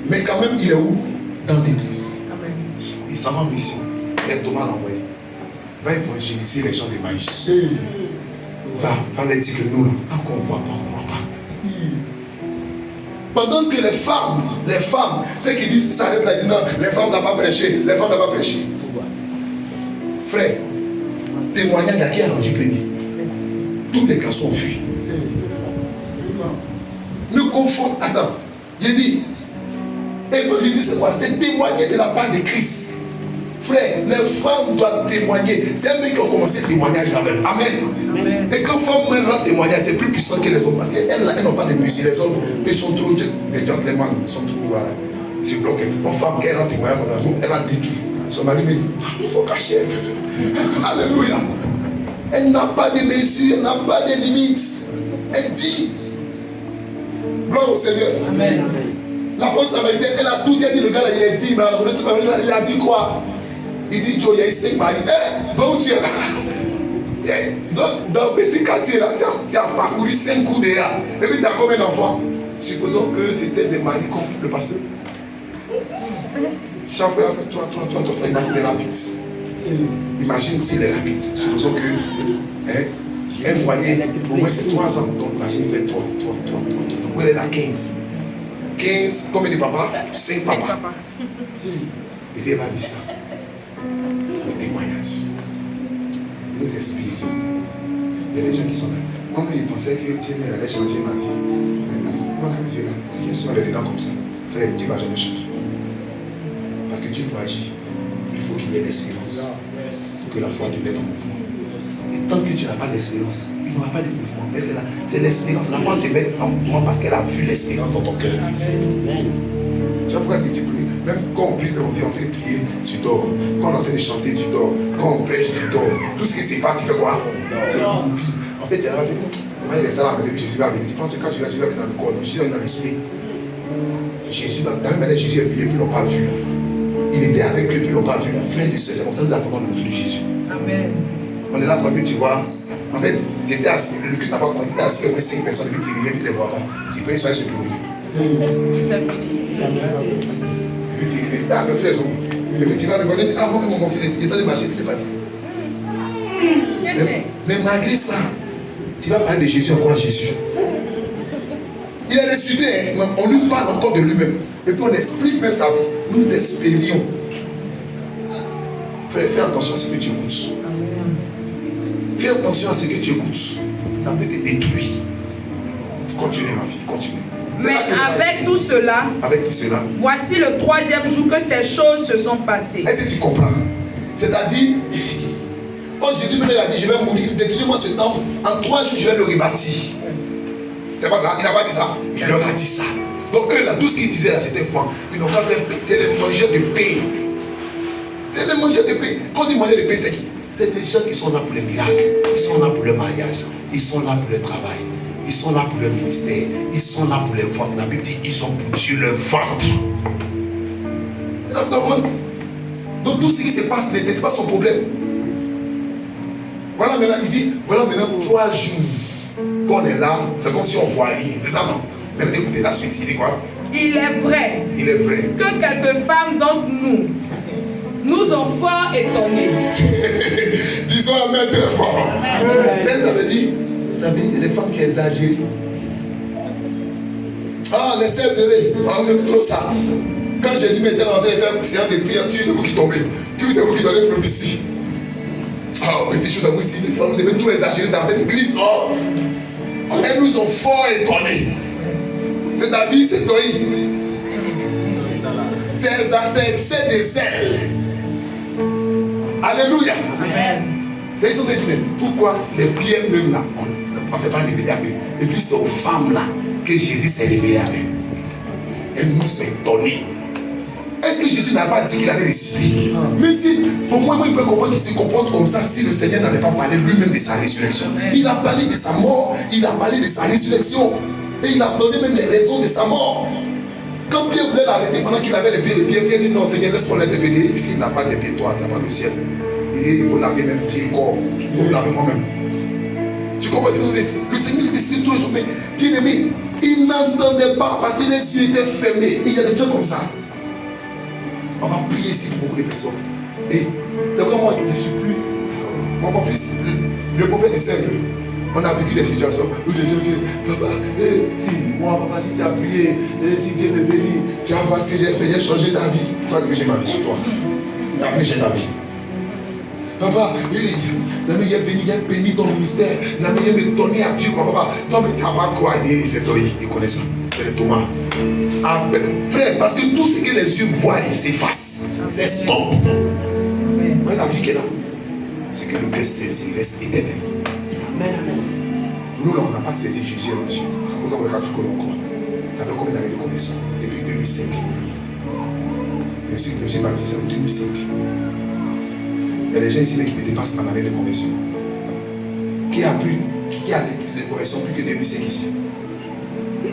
Mais quand même, il est où? Dans l'église. Il s'en va en mission. Et Thomas l'a envoyé. Va évangéliser les gens d'Emmaüs. Va leur dire que nous, tant qu'on ne voit pas, on ne croit pas. Pendant que les femmes, ceux qui disent ça arrête là, ils disent non, les femmes n'ont pas prêché, les femmes n'ont pas prêché. Frère, témoignage à qui a rendu premier? Tous les cas sont fuis. Ne confondons, attends, j'ai dit, évangéliser c'est quoi? C'est témoigner de la part de Christ. Frère, les femmes doivent témoigner. C'est eux qui ont commencé à témoigner avec Amen. Amen. Et quand les femmes rendent témoignage, c'est plus puissant que les hommes. Parce qu'elles n'ont pas de musique. Les hommes, ils sont trop des gentlemen. Ils sont trop sur bloqués. Une femme qui rend témoignage comme ça, elle va dire tout. Son mari me dit, il faut cacher. Alléluia. Elle n'a pas de mesure, elle n'a pas de limites. Elle dit, gloire au Seigneur. Amen. La femme samaritaine, elle a tout dit. Elle dit, le gars là, il a dit, mais il a dit quoi? Il dit, Joe, il y a 5 maris. Donc tu es là. Dans le petit quartier, là, tu as parcouru 5 coups déjà. Et puis tu as combien d'enfants? Supposons que c'était des maris comme le pasteur. Chaque fois, il a fait 3. Imagine les rapides. Imagine s'il est rapide. Supposons que un foyer, au moins c'est 3 ans. Donc imagine, il fait 3. Donc elle est là 15. 15, combien de papas? 5 papas. Et puis elle va dire ça. Le témoignage. Nous inspirons. Il y a des gens qui sont là. Moi, ils pensaient que Dieu allait changer ma vie. Mais comment on est arrivé là? Si je suis allé dedans comme ça, frère, Dieu ne va jamais changer. Parce que Dieu doit agir. Il faut qu'il y ait l'espérance. Pour que la foi devienne en mouvement. Et tant que tu n'as pas d'espérance, il n'y aura pas de mouvement. Mais c'est l'espérance. La foi se met en mouvement parce qu'elle a vu l'espérance dans ton cœur. Tu vois pourquoi tu pries? Même quand on prie, on vient en train de prier, tu dors. Quand on est en train de chanter, tu dors. Quand on prêche, tu dors. Tout ce qui se passe, tu fais quoi? Tu es immobile. En fait, il y a là, il est là, mais Jésus va venir. Tu penses que quand Jésus va venir dans le corps, Jésus est dans l'esprit. Jésus va, dans la même manière, Jésus est venu et puis ils ne l'ont pas vu. Il était avec eux et puis ils ne l'ont pas vu. Frères et sœurs, c'est comme ça que nous attendons le retour de Jésus. Amen. On est là, puis tu vois. En fait, tu étais assis, le culte n'a pas commencé, tu étais assis au moins 5 personnes, et puis tu ne les vois pas. Tu peux soyez sur le bureau. Et puis tu dis, ah, mes frères sont. Et puis tu vas le voir, ah, mon fils, il est allé marcher, il n'est pas dit. Mais malgré ça, tu vas parler de Jésus encore à Jésus. Il est ressuscité, hein, on lui parle encore de lui-même. Et puis on explique même sa vie. Nous espérions. Frère, fais attention à ce que tu écoutes. Fais attention à ce que tu écoutes. Ça peut te détruire. Continue ma fille, continue. Mais avec tout cela, voici le 3e jour que ces choses se sont passées. Est-ce que tu comprends? C'est-à-dire, quand Jésus me a dit, je vais mourir, détruisez-moi ce temple, en 3 jours je vais le rebâtir. C'est pas ça, il n'a pas dit ça, il leur a dit ça. Donc eux là, tout ce qu'ils disaient là, c'était fort. Ils n'ont pas fait paix, c'est les mangeurs de paix. C'est les mangeurs de paix. Quand on dit manger de paix, c'est qui? C'est des gens qui sont là pour les miracles, ils sont là pour le mariage, ils sont là pour le travail, ils sont là pour le ministère, ils sont là pour les ventes. La Bible dit, ils ont pour Dieu le ventre. Donc tout ce qui se passe n'était pas son problème. Voilà maintenant, il dit, voilà maintenant 3 jours qu'on est là, c'est comme si on voit rien, c'est ça non? Mais écoutez la suite, il dit quoi? Il est vrai que quelques femmes d'entre nous ont fort étonnés. Disons amen très fort. Ça veut dire, ça veut dire des femmes qui exagèrent. Ah, laissez zéler, on aime trop ça. Quand Jésus m'était en train de faire une séance de prière, tu sais c'est vous qui tombez, tu sais c'est vous qui donnez prophétie. Ah, petit chose à vous ici, les femmes, vous aimez tout exagérer dans l'église. Oh, elles nous ont fort étonnés. C'est-à-dire, c'est toi. C'est excès de zèle. Alléluia. Amen. Et ils ont dit, mais pourquoi les pierres même là, on ne pensait pas révéler à eux. Et puis c'est aux femmes là que Jésus s'est révélé à eux. Elles nous sont étonnées. Est-ce que Jésus n'a pas dit qu'il allait ressusciter? Mais si, pour moi, il peut comprendre qu'il se comporte comme ça si le Seigneur n'avait pas parlé lui-même de sa résurrection. Il a parlé de sa mort, il a parlé de sa résurrection. Et il a donné même les raisons de sa mort. Quand Pierre voulait l'arrêter pendant qu'il avait les pieds de Pierre, Pierre dit non Seigneur, laisse-moi les pieds. S'il n'a pas de pieds, toi, tu n'as pas le ciel. Il faut laver même pieds et corps. Il faut laver moi-même. Tu comprends ce que je veux dire? Le Seigneur il décide tous les jours, mais bien aimé, il n'entendait pas parce que les yeux étaient fermés. Il y a des gens comme ça. On va prier ici pour beaucoup de personnes. Et c'est vrai, moi, je ne suis plus. Mon fils, le prophète est simple. On a vécu des situations où les gens disent, papa, si moi, papa, si tu as prié, si Dieu me bénit, tu vas voir ce que j'ai fait, j'ai changé ta vie. Toi, tu as changé ma vie sur toi. Tu as changé ta vie. Papa, il est venu, il a béni ton ministère. Il a me donné à Dieu, papa. Toi, mais tu n'as pas quoi. C'est toi, il connaît ça. C'est le Thomas. Ah, frère, parce que tout ce que les yeux voient, ils s'effacent. C'est stop. Mais la vie qui est là, c'est que le cœur saisi reste éternel. Nous, là, on n'a pas saisi Jésus à nos yeux. C'est pour ça qu'on regarde du côté encore. Ça fait combien d'années de connaissance? Depuis 2005. Je me suis baptisé en 2005. Il y a des gens ici qui me dépassent en année de conversion. Qui a plus de conversion plus que 2005 ici?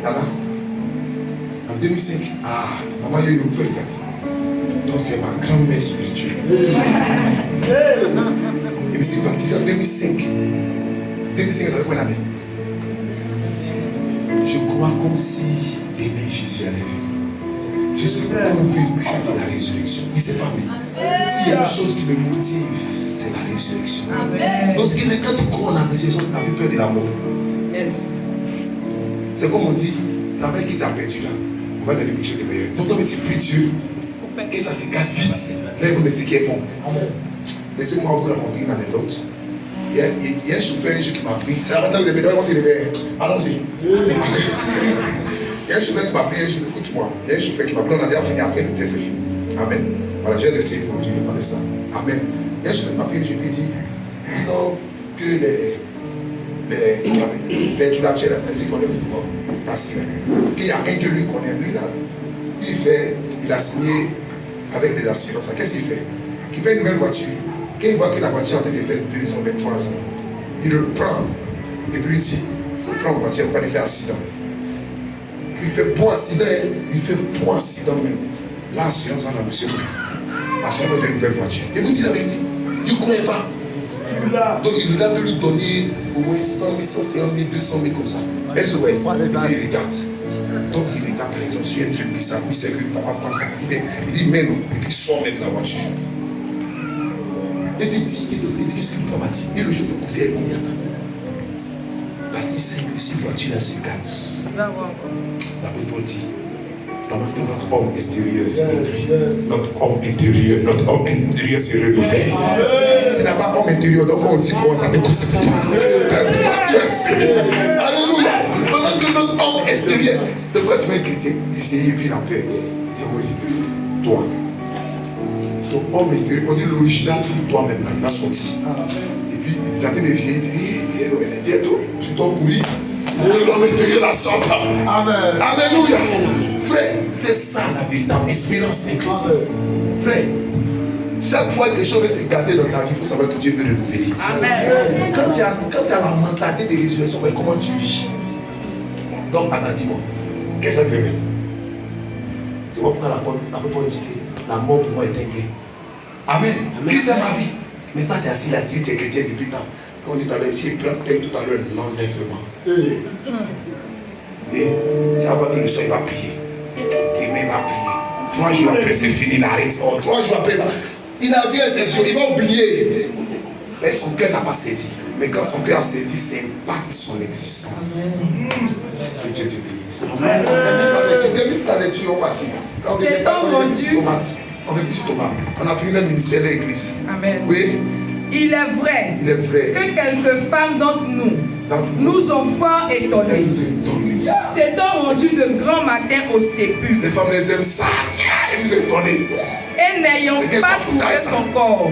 Voilà. En 2005, ah, maman, il y a eu une fois. Donc c'est ma grand-mère spirituelle. Je me suis baptisé en 2005. 2005, ça fait combien d'années? Je crois comme si demain Jésus allait venir. Je suis convaincu de la résurrection. Il ne s'est pas venu. S'il y a une chose qui me motive, c'est la résurrection. Donc, quand tu crois la résurrection, tu n'as plus peur de la mort. Yes. C'est comme on dit, travail qui t'a perdu là, on va donner quelque chose de meilleur. Donc, quand tu pries Dieu, que ça se gâte vite, là, il va me dire qui est bon. Laissez-moi vous raconter une anecdote. Il y a un chauffeur un jour qui m'a pris. C'est la bataille où vous avez comment c'est le verre. Allons-y. Il y a un chauffeur qui m'a pris un jour, écoute-moi. Il y a un chauffeur qui m'a pris, on a déjà fini après, le test est fini. Amen. Voilà, j'ai laissé aujourd'hui, je vais parler ça. Amen. Il y a un chauffeur qui m'a pris, je lui ai dit, non, que les Djoulachers, c'est-à-dire qu'on est pour tasser. Qu'il y a un que lui connaît, lui là, il a signé avec des assurances. Qu'est-ce qu'il fait? Il paye une nouvelle voiture. Quand il voit que la voiture est en train de faire 223 ans, il le prend et puis il dit, il faut prendre la voiture, il ne faut pas lui faire accident. Il fait bon accident, il fait bon accident même. L'assurance va l'annoncer. L'assurance va de nouvelle voiture. Et vous dites la vérité, il ne croyait pas. Alléluia. Donc il regarde de lui donner au moins 100 000, 150 000, 200 000 comme ça. Et ce ouais, il regarde. Donc il regarde par exemple sur un truc bizarre, il sait qu'il ne va pas prendre ça. Il dit mais non, et puis il sort même de la voiture. Il te dit, qu'est-ce que tu m'as dit? Et le jour de conseil, il n'y a pas. Parce qu'il sait que si voiture là se casse, la Bible dit, pendant que notre homme extérieur se détruit, notre homme intérieur se renouvelle. Tu n'as pas homme intérieur, donc on dit comment ça te concerne. Alléluia. Pendant que notre homme extérieur, c'est pourquoi tu es chrétien, il s'est élevé la paix. Il a mourir. Toi. Ton homme intérieur, on dit l'original pour toi-même, là, il va sortir. Et puis, il a des visites, il dit, bientôt, tu dois mourir. L'homme intérieur la sorte. Amen. Alléluia. Frère, c'est ça la véritable espérance des chrétiens. Frère, chaque fois que quelque chose veut se garder dans ta vie, il faut savoir que Dieu veut renouveler. Amen. Quand tu as la mentalité de résurrection, comment tu vis? Donc, Anna, dis-moi, qu'est-ce que ça fait même? Tu vois pourquoi la parole dit que la mort pour moi est un gain. Amen. Christ est ma vie. Mais toi, tu es assis là, tu es chrétien depuis tant. Quand on dit tout à l'heure, si il prend tout à l'heure l'enlèvement. Et tu vas voir que le soir il va prier. Demain il va prier. 3 jours après, c'est fini, il arrête. 3 jours après, il a vu ses yeux, il va oublier. Mais son cœur n'a pas saisi. Mais quand son cœur a saisi, ça impacte son existence. Que Dieu te bénisse. Termine ta lecture, on partit. C'est ton rendu. On fait petit Thomas. On a fini le ministère de l'église. Amen. Oui. Il est vrai que quelques femmes d'entre nous ont fort étonnés. S'étant rendues de grand matin au sépulcre. Les femmes les aiment ça. Elles nous étonnent. Et n'ayant pas trouvé son corps.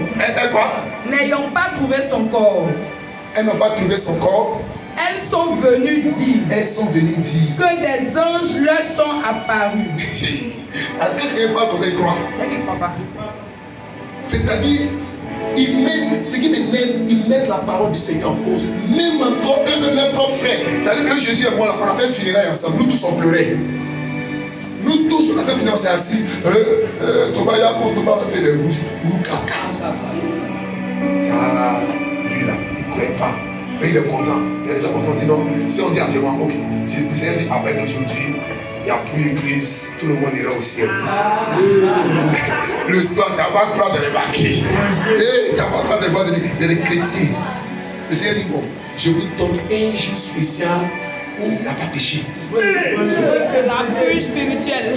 Quoi? N'ayant pas trouvé son corps. Elles n'ont pas trouvé son corps. Elles sont venues dire. Que des anges leur sont apparus. Quelqu'un pas comme ça, il croit. C'est qui croit pas. C'est-à-dire, ce qui m'énerve, ils mettent la parole du Seigneur en cause. Même encore, eux-mêmes, leurs propres frères. C'est-à-dire que Jésus et moi, on a fait un funérail ensemble. Nous tous, on pleurait. Nous tous, on a fait un funérail, on s'est assis. Thomas Yako, Thomas a fait des roues cascades. Ça, lui là, il ne croyait pas. Mais il est content. Il y a des gens qui ont dit non. Si on dit actuellement, ok, le Seigneur dit après d'aujourd'hui, il n'y a plus d'église, tout le monde ira au ciel. Le soir, tu n'as pas croire de débarquer. Tu n'as pas croire de débarquer des chrétiens. Le Seigneur dit bon, je vous donne un jour spécial où il n'y a pas péché. La plus spirituelle.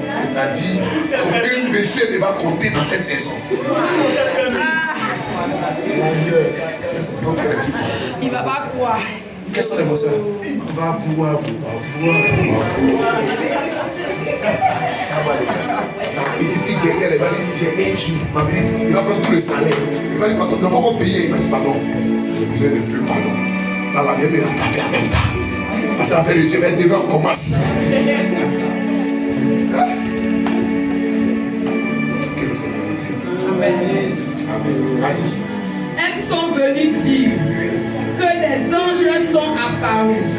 C'est-à-dire, aucun péché ne va compter dans cette saison. Donc, il ne va pas croire. Quels sont les mots ça? On va boire. Ça va aller. La petite fille guerrière, elle va dire, j'ai un jour, ma vérité. Il va prendre tout le salaire. Il va dire, patron, nous n'avons pas payé. Il va dire, patron, j'ai besoin de plus pardon. Là, la vie me rattraper en même temps. Parce que la vérité, demain on commence. Que le Seigneur nous aide. Amen. Amen. Vas-y. Elles sont venues dire que des anges leur sont apparus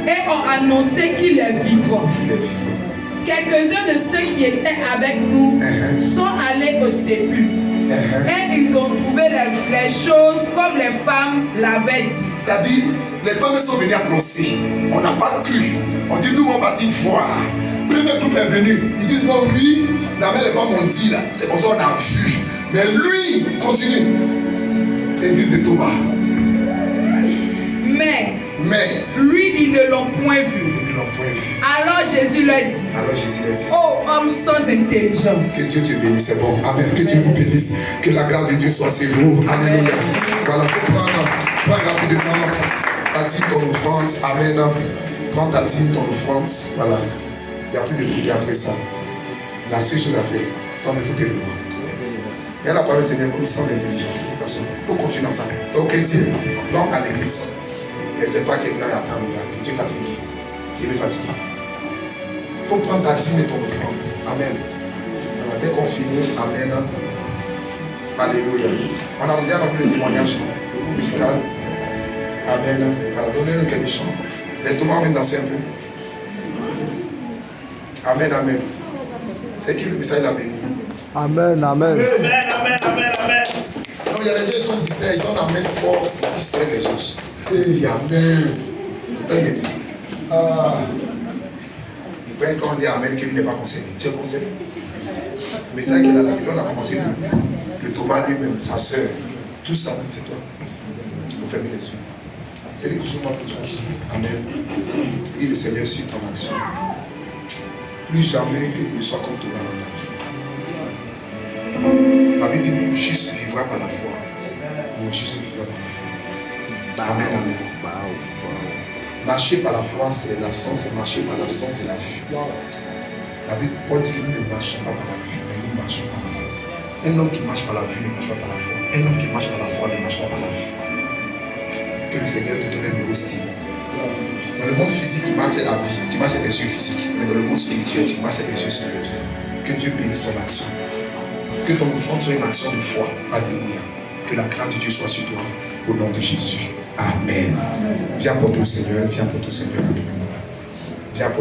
et ont annoncé qu'il est vivant. Quelques-uns de ceux qui étaient avec nous sont allés au sépulcre et ils ont trouvé les choses comme les femmes l'avaient dit. C'est-à-dire, les femmes sont venues annoncer. On n'a pas cru. On dit, nous, on va partir voir. Le premier groupe est venu. Ils disent, non, lui, les femmes ont dit là. C'est comme ça qu'on a vu. Mais lui, continue. L'église de Thomas. Mais lui, ils ne l'ont point vu. Alors Jésus leur dit. Oh, homme sans intelligence. Que Dieu te bénisse, c'est bon. Amen. Que Dieu vous bénisse. Que la grâce de Dieu soit sur vous. Alléluia. Voilà, prends rapidement ta dîme, ton offrande. Amen. Prends ta dîme, ton offrande. Voilà. Il n'y a plus de prière après ça. La seule chose à faire, toi, il faut te lever. Il y a la parole du Seigneur comme sans intelligence. Il faut continuer dans ça. C'est aux chrétiens. Là, à l'église. Et c'est toi qui es là à ta miracle. Tu es fatigué. Tu es fatigué. Il faut prendre ta dîme et ton offrande. Amen. Voilà, dès qu'on finit, Amen. Alléluia. On a déjà rempli le témoignage, le groupe musical. Amen. Voilà, donnez-le quelques chants. Les Thomas, on vient danser un peu. Amen, amen. C'est qui le message l'a béni? Amen, amen. Amen, amen, amen, amen. il y a des gens qui sont distraits, ils donnent amen fort pour distraire les autres. Il dit amen. Il peut quand on dit amen qu'il n'est pas concerné. Tu es concerné. Mais c'est vrai qu'il a la vie, on a commencé le Thomas lui-même, sa soeur, tout ça, c'est toi. Vous fermez les yeux. C'est lui qui joue quelque chose. Amen. Et le Seigneur suit ton action. Plus jamais qu'il ne soit comme Thomas dans ta vie. La Bible dit le juste vivra par la foi. Le juste vivra par la foi. Amen, amen. Marcher par la foi, c'est l'absence, c'est marcher par l'absence de la vue. La Bible, Paul dit que nous ne marchons pas par la vue, mais nous marchons par la foi. Un homme qui marche par la vue ne marche pas par la foi. Un homme qui marche par la foi ne marche pas par la vue. Que le Seigneur te donne un nouveau style. Dans le monde physique, tu marches avec la vie, tu marches avec tes yeux physiques. Mais dans le monde spirituel, tu marches avec tes yeux spirituels. Que Dieu bénisse ton action. Que ton offrande soit une action de foi. Alléluia. Que la grâce de Dieu soit sur toi. Au nom de Jésus. Amen. Viens pour ton Seigneur. Viens pour ton Seigneur. Viens pour